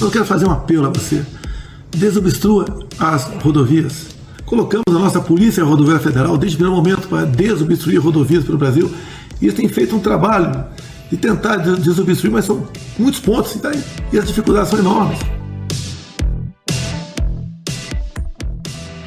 Então eu quero fazer um apelo a você. Desobstrua as rodovias. Colocamos a nossa Polícia Rodoviária Federal desde o primeiro momento para desobstruir rodovias pelo Brasil. E eles têm feito um trabalho de tentar desobstruir, mas são muitos pontos e as dificuldades são enormes.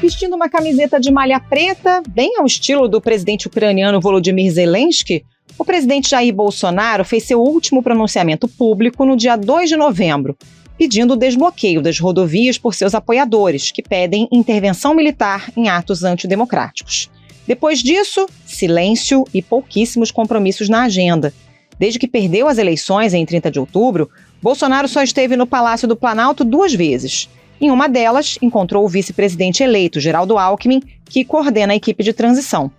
Vestindo uma camiseta de malha preta, bem ao estilo do presidente ucraniano Volodymyr Zelensky, o presidente Jair Bolsonaro fez seu último pronunciamento público no dia 2 de novembro, pedindo o desbloqueio das rodovias por seus apoiadores, que pedem intervenção militar em atos antidemocráticos. Depois disso, silêncio e pouquíssimos compromissos na agenda. Desde que perdeu as eleições em 30 de outubro, Bolsonaro só esteve no Palácio do Planalto 2 vezes. Em uma delas, encontrou o vice-presidente eleito, Geraldo Alckmin, que coordena a equipe de transição.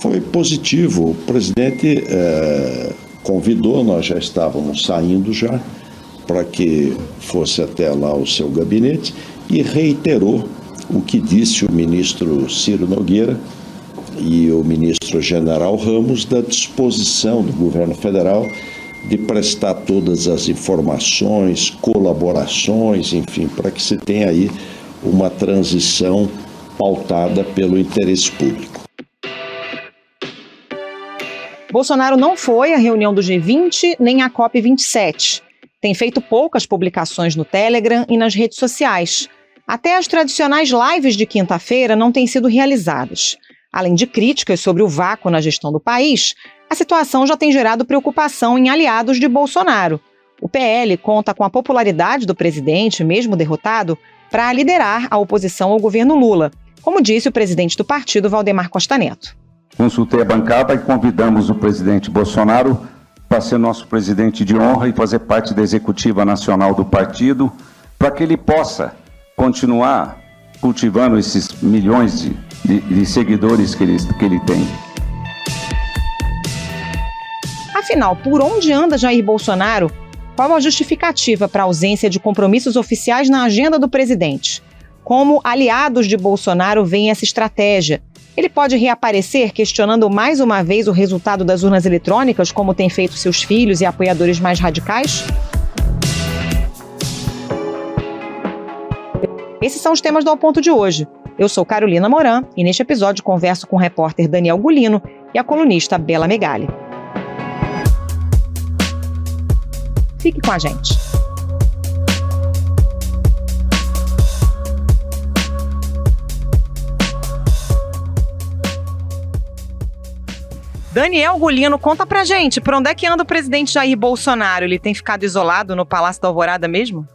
Foi positivo. O presidente convidou, nós já estávamos saindo já, para que fosse até lá o seu gabinete e reiterou o que disse o ministro Ciro Nogueira e o ministro General Ramos da disposição do governo federal de prestar todas as informações, colaborações, enfim, para que se tenha aí uma transição pautada pelo interesse público. Bolsonaro não foi à reunião do G20 nem à COP27. Tem feito poucas publicações no Telegram e nas redes sociais. Até as tradicionais lives de quinta-feira não têm sido realizadas. Além de críticas sobre o vácuo na gestão do país, a situação já tem gerado preocupação em aliados de Bolsonaro. O PL conta com a popularidade do presidente, mesmo derrotado, para liderar a oposição ao governo Lula, como disse o presidente do partido, Valdemar Costa Neto. Consultei a bancada e convidamos o presidente Bolsonaro para ser nosso presidente de honra e fazer parte da executiva nacional do partido, para que ele possa continuar cultivando esses milhões de seguidores que ele tem. Afinal, por onde anda Jair Bolsonaro? Qual a justificativa para a ausência de compromissos oficiais na agenda do presidente? Como aliados de Bolsonaro veem essa estratégia? Ele pode reaparecer questionando mais uma vez o resultado das urnas eletrônicas, como têm feito seus filhos e apoiadores mais radicais? Esses são os temas do Ao Ponto de hoje. Eu sou Carolina Moran e neste episódio converso com o repórter Daniel Gulino e a colunista Bela Megali. Fique com a gente. Daniel Gulino, conta pra gente, por onde é que anda o presidente Jair Bolsonaro? Ele tem ficado isolado no Palácio da Alvorada mesmo?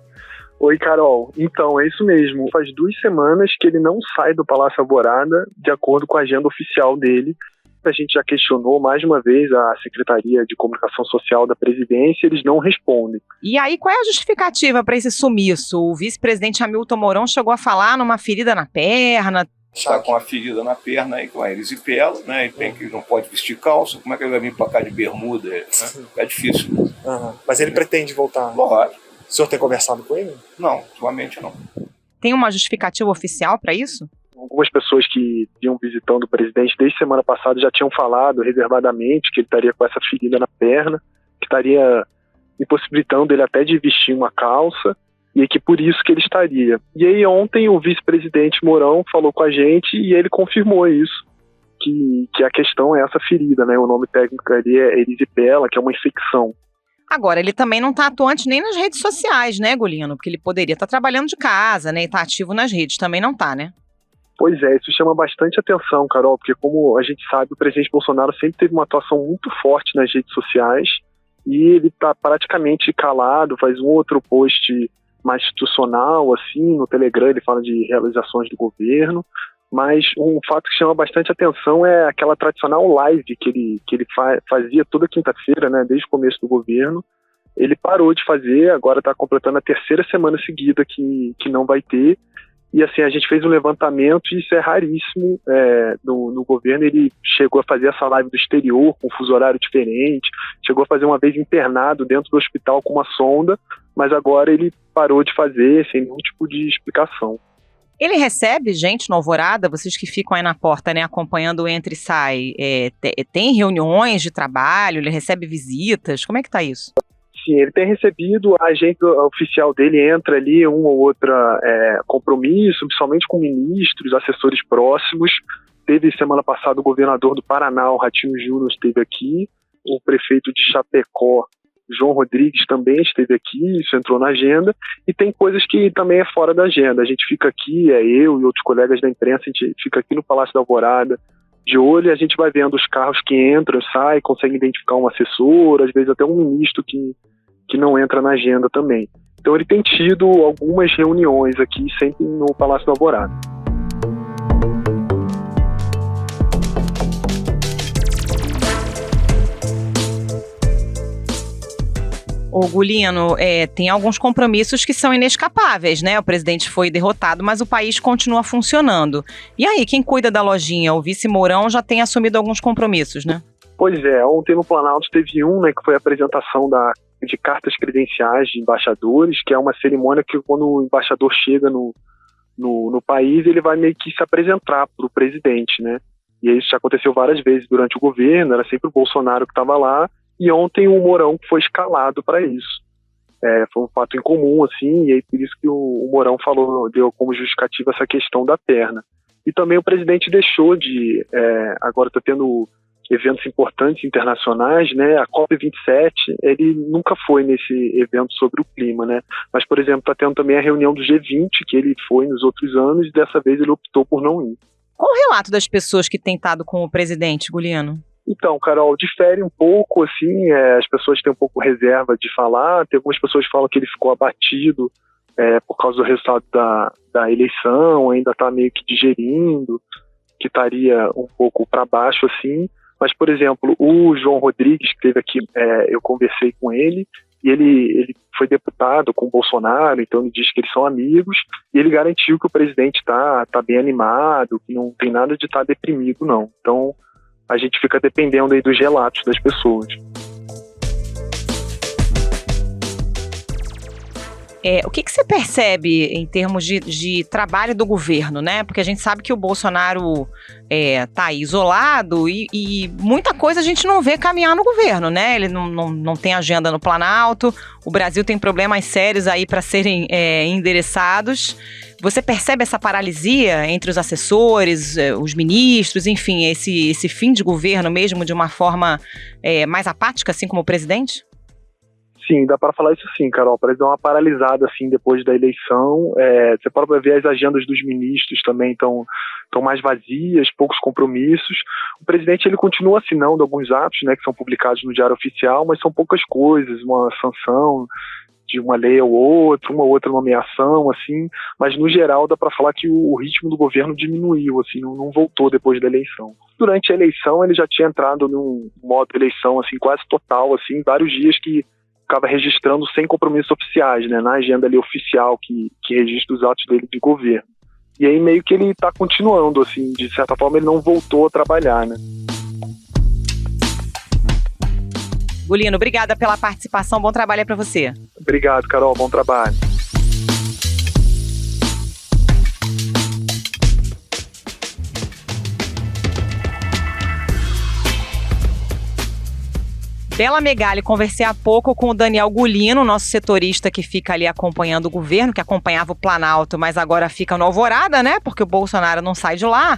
Oi, Carol. Então, é isso mesmo. Faz 2 semanas que ele não sai do Palácio Alvorada, de acordo com a agenda oficial dele. A gente já questionou mais uma vez a Secretaria de Comunicação Social da Presidência, eles não respondem. E aí, qual é a justificativa para esse sumiço? O vice-presidente Hamilton Mourão chegou a falar numa ferida na perna. Está com a ferida na perna aí, com a erisipela, né? Ele não pode vestir calça, como é que ele vai vir para cá de bermuda? Né? É difícil. Uhum. Mas ele pretende voltar? Lógico. O senhor tem conversado com ele? Não, atualmente não. Tem uma justificativa oficial para isso? Algumas pessoas que iam visitando o presidente desde semana passada já tinham falado reservadamente que ele estaria com essa ferida na perna, que estaria impossibilitando ele até de vestir uma calça, e que por isso que ele estaria. E aí ontem o vice-presidente Mourão falou com a gente e ele confirmou isso, que a questão é essa ferida, né? O nome técnico ali é erisipela, que é uma infecção. Agora, ele também não está atuante nem nas redes sociais, né, Gulino? Porque ele poderia estar trabalhando de casa, né? E está ativo nas redes, também não está, né? Pois é, isso chama bastante atenção, Carol, porque como a gente sabe, o presidente Bolsonaro sempre teve uma atuação muito forte nas redes sociais e ele está praticamente calado, faz um outro post mais institucional, assim, no Telegram ele fala de realizações do governo, mas um fato que chama bastante atenção é aquela tradicional live que ele fazia toda quinta-feira, né, desde o começo do governo. Ele parou de fazer, agora está completando a 3ª semana seguida que não vai ter. E assim, a gente fez um levantamento e isso é raríssimo no governo. Ele chegou a fazer essa live do exterior, com um fuso horário diferente, chegou a fazer uma vez internado dentro do hospital com uma sonda, mas agora ele parou de fazer sem nenhum tipo de explicação. Ele recebe gente no Alvorada, vocês que ficam aí na porta, né, acompanhando o entra e sai, tem reuniões de trabalho, ele recebe visitas, como é que tá isso? Sim, ele tem recebido, a agenda oficial dele entra ali um ou outro compromisso, principalmente com ministros, assessores próximos. Teve semana passada o governador do Paraná, o Ratinho Júnior, esteve aqui, o prefeito de Chapecó, João Rodrigues, também esteve aqui, isso entrou na agenda, e tem coisas que também é fora da agenda. A gente fica aqui, eu e outros colegas da imprensa, a gente fica aqui no Palácio da Alvorada, de olho, e a gente vai vendo os carros que entram, saem, consegue identificar um assessor, às vezes até um ministro que não entra na agenda também. Então ele tem tido algumas reuniões aqui, sempre no Palácio da Alvorada. Ô Gulino, tem alguns compromissos que são inescapáveis, né? O presidente foi derrotado, mas o país continua funcionando. E aí, quem cuida da lojinha? O vice Mourão já tem assumido alguns compromissos, né? Pois é, ontem no Planalto teve um, que foi a apresentação de cartas credenciais de embaixadores, que é uma cerimônia que quando o embaixador chega no país, ele vai meio que se apresentar para o presidente, né? E isso já aconteceu várias vezes durante o governo, era sempre o Bolsonaro que estava lá, e ontem o Mourão foi escalado para isso. Foi um fato incomum, assim, e aí por isso que o Mourão deu como justificativa essa questão da perna. E também o presidente deixou de... agora está tendo eventos importantes internacionais, né? A COP27, ele nunca foi nesse evento sobre o clima, né? Mas, por exemplo, está tendo também a reunião do G20, que ele foi nos outros anos, e dessa vez ele optou por não ir. Qual o relato das pessoas que têm estado com o presidente, Gulino? Então, Carol, difere um pouco, assim, as pessoas têm um pouco reserva de falar, tem algumas pessoas que falam que ele ficou abatido por causa do resultado da eleição, ainda está meio que digerindo, que estaria um pouco para baixo, assim, mas, por exemplo, o João Rodrigues, que esteve aqui, eu conversei com ele, e ele foi deputado com o Bolsonaro, então ele diz que eles são amigos, e ele garantiu que o presidente está bem animado, que não tem nada de estar deprimido, não. Então, a gente fica dependendo aí dos relatos das pessoas. O que você percebe em termos de trabalho do governo, né? Porque a gente sabe que o Bolsonaro tá aí isolado e muita coisa a gente não vê caminhar no governo, né? Ele não tem agenda no Planalto, o Brasil tem problemas sérios aí para serem endereçados. Você percebe essa paralisia entre os assessores, os ministros, enfim, esse fim de governo mesmo de uma forma mais apática, assim como o presidente? Sim, dá para falar isso sim, Carol. Parece dar uma paralisada assim depois da eleição. Você pode ver as agendas dos ministros também estão mais vazias, poucos compromissos. O presidente ele continua assinando alguns atos, né, que são publicados no Diário Oficial, mas são poucas coisas, uma sanção de uma lei ou outra, uma outra nomeação, assim. Mas no geral dá para falar que o ritmo do governo diminuiu, assim, não voltou depois da eleição. Durante a eleição ele já tinha entrado num modo de eleição assim quase total, assim, vários dias que ficava registrando sem compromissos oficiais, né, na agenda ali oficial que registra os atos dele de governo. E aí meio que ele está continuando, assim, de certa forma ele não voltou a trabalhar, né. Gulino, obrigada pela participação, bom trabalho aí para você. Obrigado, Carol, bom trabalho. Bela Megali, conversei há pouco com o Daniel Gulino, nosso setorista que fica ali acompanhando o governo, que acompanhava o Planalto, mas agora fica no Alvorada, né? Porque o Bolsonaro não sai de lá.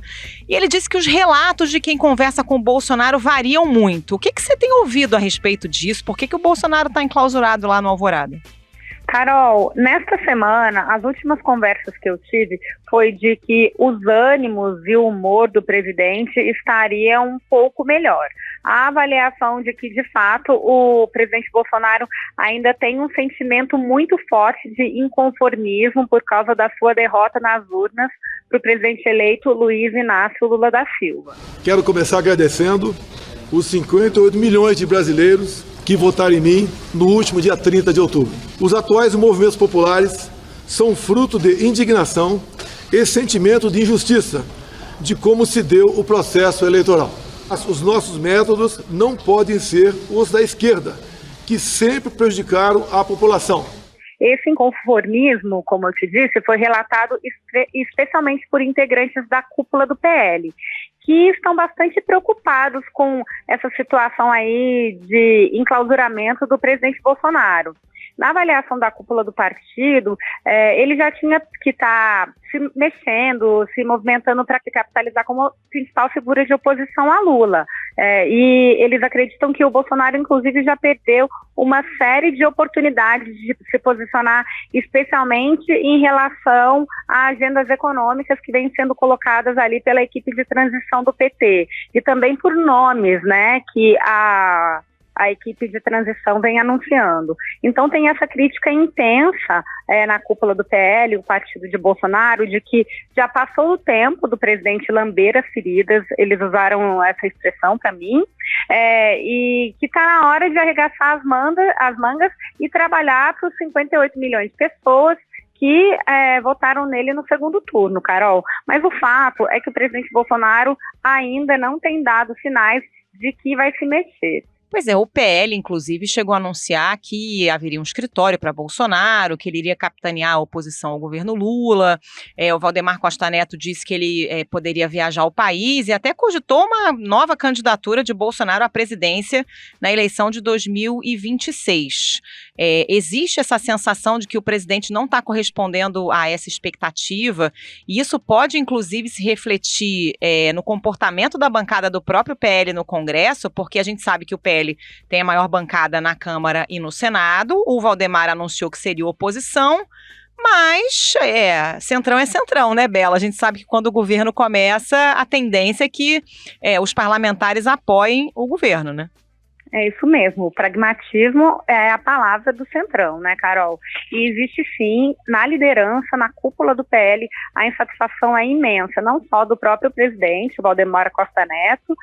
E ele disse que os relatos de quem conversa com o Bolsonaro variam muito. O que você tem ouvido a respeito disso? Por que o Bolsonaro está enclausurado lá no Alvorada? Carol, nesta semana, as últimas conversas que eu tive foi de que os ânimos e o humor do presidente estariam um pouco melhor. A avaliação de que, de fato, o presidente Bolsonaro ainda tem um sentimento muito forte de inconformismo por causa da sua derrota nas urnas para o presidente eleito Luiz Inácio Lula da Silva. Quero começar agradecendo os 58 milhões de brasileiros que votaram em mim no último dia 30 de outubro. Os atuais movimentos populares são fruto de indignação e sentimento de injustiça de como se deu o processo eleitoral. Os nossos métodos não podem ser os da esquerda, que sempre prejudicaram a população. Esse inconformismo, como eu te disse, foi relatado especialmente por integrantes da cúpula do PL, que estão bastante preocupados com essa situação aí de enclausuramento do presidente Bolsonaro. Na avaliação da cúpula do partido, ele já tinha que estar se mexendo, se movimentando para se capitalizar como principal figura de oposição a Lula. E eles acreditam que o Bolsonaro, inclusive, já perdeu uma série de oportunidades de se posicionar, especialmente em relação a agendas econômicas que vêm sendo colocadas ali pela equipe de transição do PT. E também por nomes, né, que a equipe de transição vem anunciando. Então tem essa crítica intensa na cúpula do PL, o partido de Bolsonaro, de que já passou o tempo do presidente lamber as feridas, eles usaram essa expressão para mim, e que está na hora de arregaçar as mangas e trabalhar para os 58 milhões de pessoas que votaram nele no segundo turno, Carol. Mas o fato é que o presidente Bolsonaro ainda não tem dado sinais de que vai se mexer. Pois é, o PL, inclusive, chegou a anunciar que haveria um escritório para Bolsonaro, que ele iria capitanear a oposição ao governo Lula. O Valdemar Costa Neto disse que ele poderia viajar ao país e até cogitou uma nova candidatura de Bolsonaro à presidência na eleição de 2026. Existe essa sensação de que o presidente não está correspondendo a essa expectativa, e isso pode, inclusive, se refletir no comportamento da bancada do próprio PL no Congresso, porque a gente sabe que o PL tem a maior bancada na Câmara e no Senado. O Valdemar anunciou que seria oposição, mas centrão é centrão, né, Bela? A gente sabe que quando o governo começa, a tendência é que os parlamentares apoiem o governo, né? É isso mesmo, o pragmatismo é a palavra do centrão, né, Carol? E existe sim, na liderança, na cúpula do PL, a insatisfação é imensa, não só do próprio presidente, o Valdemar Costa Neto,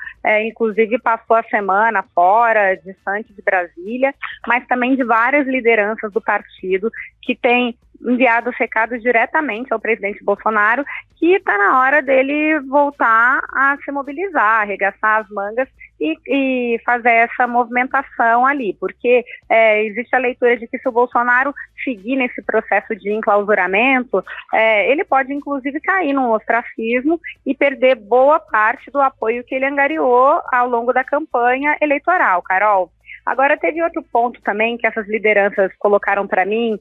inclusive passou a semana fora, distante de Brasília, mas também de várias lideranças do partido que têm enviado os recados diretamente ao presidente Bolsonaro, que está na hora dele voltar a se mobilizar, arregaçar as mangas e fazer essa movimentação ali, porque existe a leitura de que se o Bolsonaro seguir nesse processo de enclausuramento, ele pode inclusive cair num ostracismo e perder boa parte do apoio que ele angariou ao longo da campanha eleitoral, Carol. Agora, teve outro ponto também que essas lideranças colocaram para mim,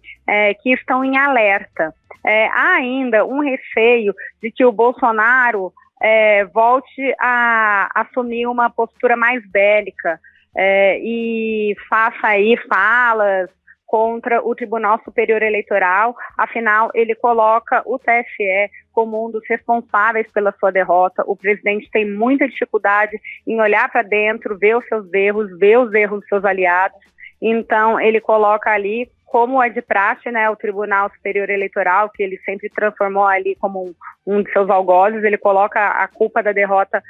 que estão em alerta. Há ainda um receio de que o Bolsonaro volte a assumir uma postura mais bélica e faça aí falas contra o Tribunal Superior Eleitoral. Afinal, ele coloca o TSE como um dos responsáveis pela sua derrota. O presidente tem muita dificuldade em olhar para dentro, ver os seus erros, ver os erros dos seus aliados. Então, ele coloca ali, como é de praxe, né, o Tribunal Superior Eleitoral, que ele sempre transformou ali como um de seus algozes, ele coloca a culpa da derrota,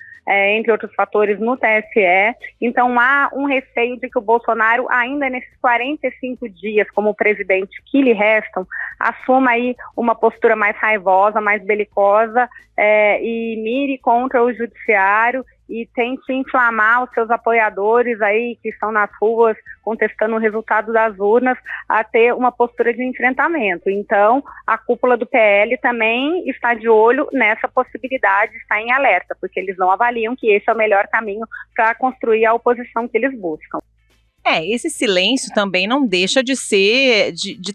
entre outros fatores, no TSE. Então, há um receio de que o Bolsonaro, ainda nesses 45 dias como presidente que lhe restam, assuma aí uma postura mais raivosa, mais belicosa, e mire contra o judiciário e tente inflamar os seus apoiadores aí que estão nas ruas contestando o resultado das urnas a ter uma postura de enfrentamento. Então, a cúpula do PL também está de olho nessa possibilidade, está em alerta, porque eles não avaliam que esse é o melhor caminho para construir a oposição que eles buscam. Esse silêncio também não deixa de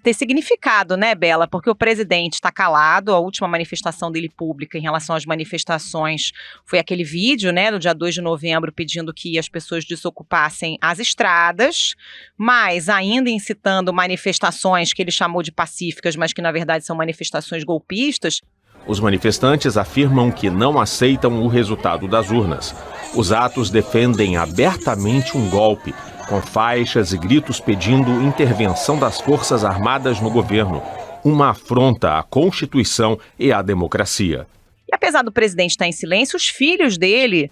ter significado, né, Bela? Porque o presidente está calado. A última manifestação dele pública em relação às manifestações foi aquele vídeo, né, do dia 2 de novembro, pedindo que as pessoas desocupassem as estradas, mas ainda incitando manifestações que ele chamou de pacíficas, mas que na verdade são manifestações golpistas. Os manifestantes afirmam que não aceitam o resultado das urnas. Os atos defendem abertamente um golpe, com faixas e gritos pedindo intervenção das Forças Armadas no governo, uma afronta à Constituição e à democracia. E apesar do presidente estar em silêncio, os filhos dele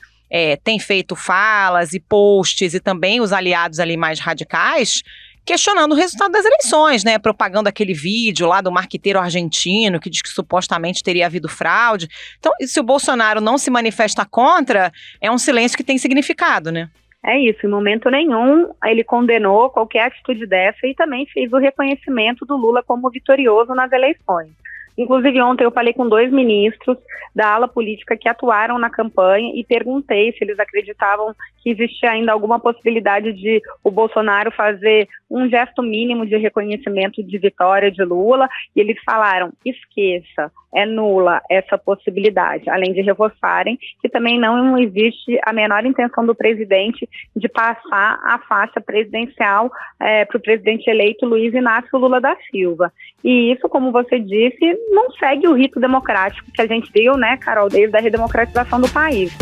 têm feito falas e posts, e também os aliados ali mais radicais, questionando o resultado das eleições, né? Propagando aquele vídeo lá do marqueteiro argentino que diz que supostamente teria havido fraude. Então, se o Bolsonaro não se manifesta contra, é um silêncio que tem significado, né? É isso, em momento nenhum ele condenou qualquer atitude dessa e também fez o reconhecimento do Lula como vitorioso nas eleições. Inclusive, ontem eu falei com 2 ministros da ala política que atuaram na campanha e perguntei se eles acreditavam que existia ainda alguma possibilidade de o Bolsonaro fazer um gesto mínimo de reconhecimento de vitória de Lula, e eles falaram, esqueça, é nula essa possibilidade, além de reforçarem que também não existe a menor intenção do presidente de passar a faixa presidencial para o presidente eleito Luiz Inácio Lula da Silva. E isso, como você disse, não segue o rito democrático que a gente viu, né, Carol, desde a redemocratização do país.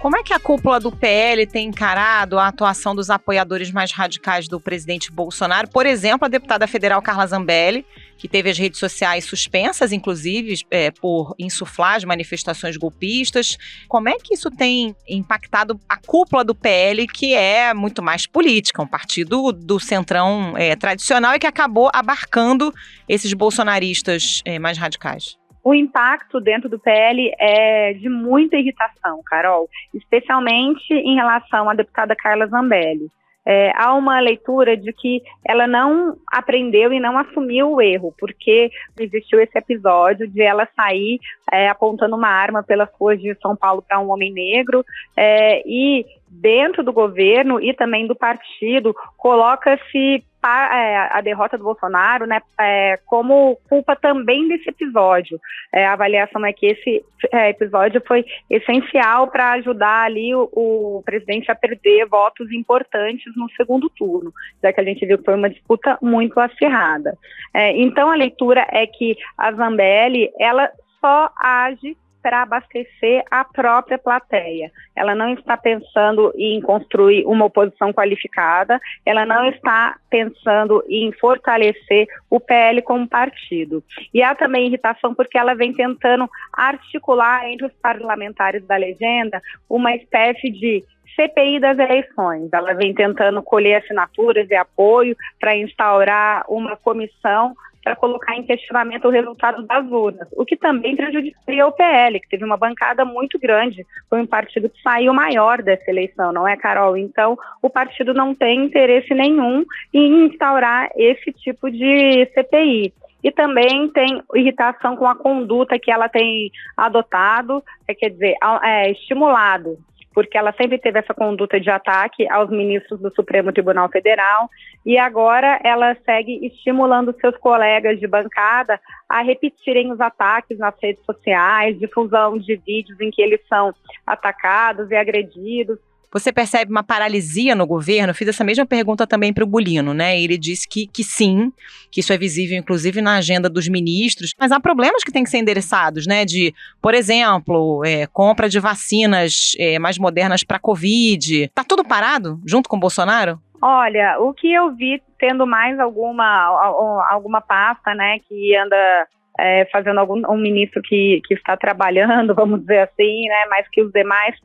Como é que a cúpula do PL tem encarado a atuação dos apoiadores mais radicais do presidente Bolsonaro? Por exemplo, a deputada federal Carla Zambelli, que teve as redes sociais suspensas, inclusive, por insuflar as manifestações golpistas. Como é que isso tem impactado a cúpula do PL, que é muito mais política, um partido do centrão tradicional e que acabou abarcando esses bolsonaristas mais radicais? O impacto dentro do PL é de muita irritação, Carol, especialmente em relação à deputada Carla Zambelli. Há uma leitura de que ela não aprendeu e não assumiu o erro, porque existiu esse episódio de ela sair apontando uma arma pelas ruas de São Paulo para um homem negro, e dentro do governo e também do partido coloca-se a derrota do Bolsonaro, né, como culpa também desse episódio. A avaliação é que esse episódio foi essencial para ajudar ali o presidente a perder votos importantes no segundo turno, já que a gente viu que foi uma disputa muito acirrada. Então a leitura é que a Zambelli, ela só age para abastecer a própria plateia. Ela não está pensando em construir uma oposição qualificada, ela não está pensando em fortalecer o PL como partido. E há também irritação porque ela vem tentando articular entre os parlamentares da legenda uma espécie de CPI das eleições. Ela vem tentando colher assinaturas e apoio para instaurar uma comissão para colocar em questionamento o resultado das urnas, o que também prejudicaria o PL, que teve uma bancada muito grande, foi um partido que saiu maior dessa eleição, não é, Carol? Então, o partido não tem interesse nenhum em instaurar esse tipo de CPI. E também tem irritação com a conduta que ela tem adotado, quer dizer, estimulado, porque ela sempre teve essa conduta de ataque aos ministros do Supremo Tribunal Federal, e agora ela segue estimulando seus colegas de bancada a repetirem os ataques nas redes sociais, difusão de vídeos em que eles são atacados e agredidos. Você percebe uma paralisia no governo? Eu fiz essa mesma pergunta também para o Bulino, né? Ele disse que sim, que isso é visível inclusive na agenda dos ministros, mas há problemas que têm que ser endereçados, né? De, por exemplo, compra de vacinas mais modernas para a Covid. Tá tudo parado junto com o Bolsonaro? Olha, o que eu vi tendo mais alguma pasta, né, que anda fazendo um ministro que está trabalhando, vamos dizer assim, né, mais que os demais,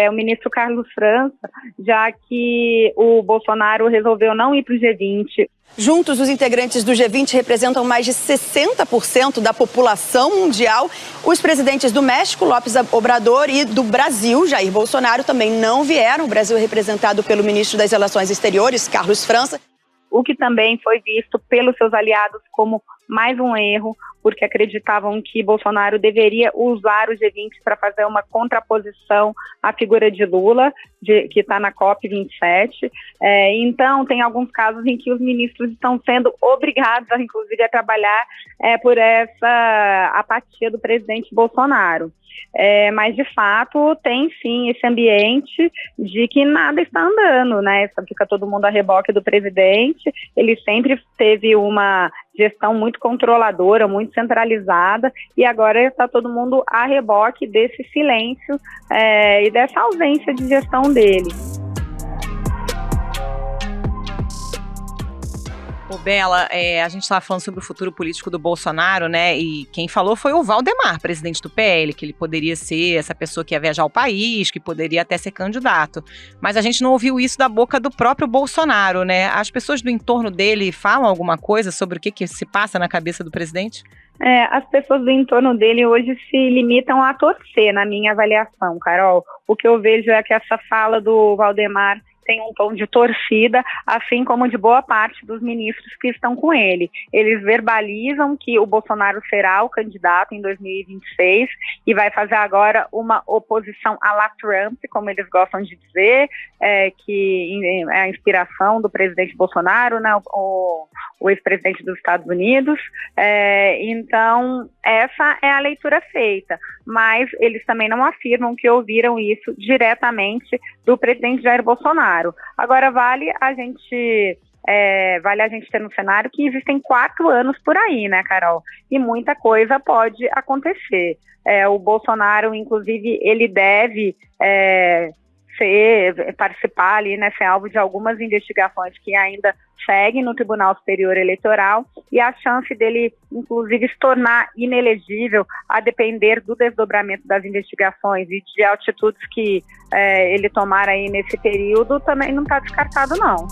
o ministro Carlos França, já que o Bolsonaro resolveu não ir para o G20. Juntos, os integrantes do G20 representam mais de 60% da população mundial. Os presidentes do México, López Obrador, e do Brasil, Jair Bolsonaro, também não vieram. O Brasil é representado pelo ministro das Relações Exteriores, Carlos França. O que também foi visto pelos seus aliados como mais um erro, porque acreditavam que Bolsonaro deveria usar o G20 para fazer uma contraposição à figura de Lula, que está na COP27. Então, tem alguns casos em que os ministros estão sendo obrigados, inclusive, a trabalhar por essa apatia do presidente Bolsonaro. Mas, de fato, tem sim esse ambiente de que nada está andando, né? Fica todo mundo a reboque do presidente. Ele sempre teve uma gestão muito controladora, muito centralizada, e agora está todo mundo a reboque desse silêncio e dessa ausência de gestão dele. Bela, a gente estava falando sobre o futuro político do Bolsonaro, né? E quem falou foi o Valdemar, presidente do PL, que ele poderia ser essa pessoa que ia viajar ao país, que poderia até ser candidato. Mas a gente não ouviu isso da boca do próprio Bolsonaro, né? As pessoas do entorno dele falam alguma coisa sobre o que se passa na cabeça do presidente? As pessoas do entorno dele hoje se limitam a torcer, na minha avaliação, Carol. O que eu vejo é que essa fala do Valdemar tem um tom de torcida, assim como de boa parte dos ministros que estão com ele. Eles verbalizam que o Bolsonaro será o candidato em 2026 e vai fazer agora uma oposição à la Trump, como eles gostam de dizer, que é a inspiração do presidente Bolsonaro, né, o ex-presidente dos Estados Unidos. Então, essa é a leitura feita. Mas eles também não afirmam que ouviram isso diretamente do presidente Jair Bolsonaro. Agora, vale a gente ter no cenário que existem 4 anos por aí, né, Carol? E muita coisa pode acontecer. O Bolsonaro, inclusive, ele deve participar ali, né, ser alvo de algumas investigações que ainda seguem no Tribunal Superior Eleitoral, e a chance dele, inclusive, se tornar inelegível, a depender do desdobramento das investigações e de atitudes que ele tomar aí nesse período, também não está descartado, não.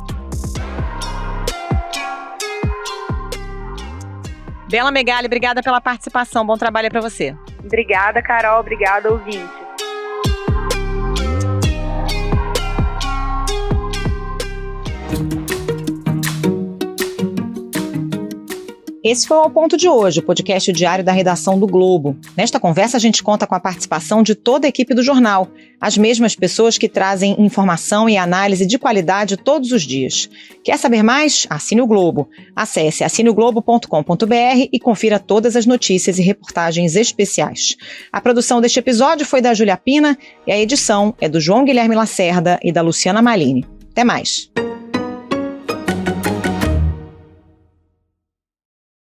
Bela Megali, obrigada pela participação. Bom trabalho para você. Obrigada, Carol. Obrigada, ouvinte. Esse foi o Ao Ponto de hoje, o podcast diário da redação do Globo. Nesta conversa, a gente conta com a participação de toda a equipe do jornal, as mesmas pessoas que trazem informação e análise de qualidade todos os dias. Quer saber mais? Assine o Globo. Acesse assineoglobo.com.br e confira todas as notícias e reportagens especiais. A produção deste episódio foi da Júlia Pina e a edição é do João Guilherme Lacerda e da Luciana Malini. Até mais!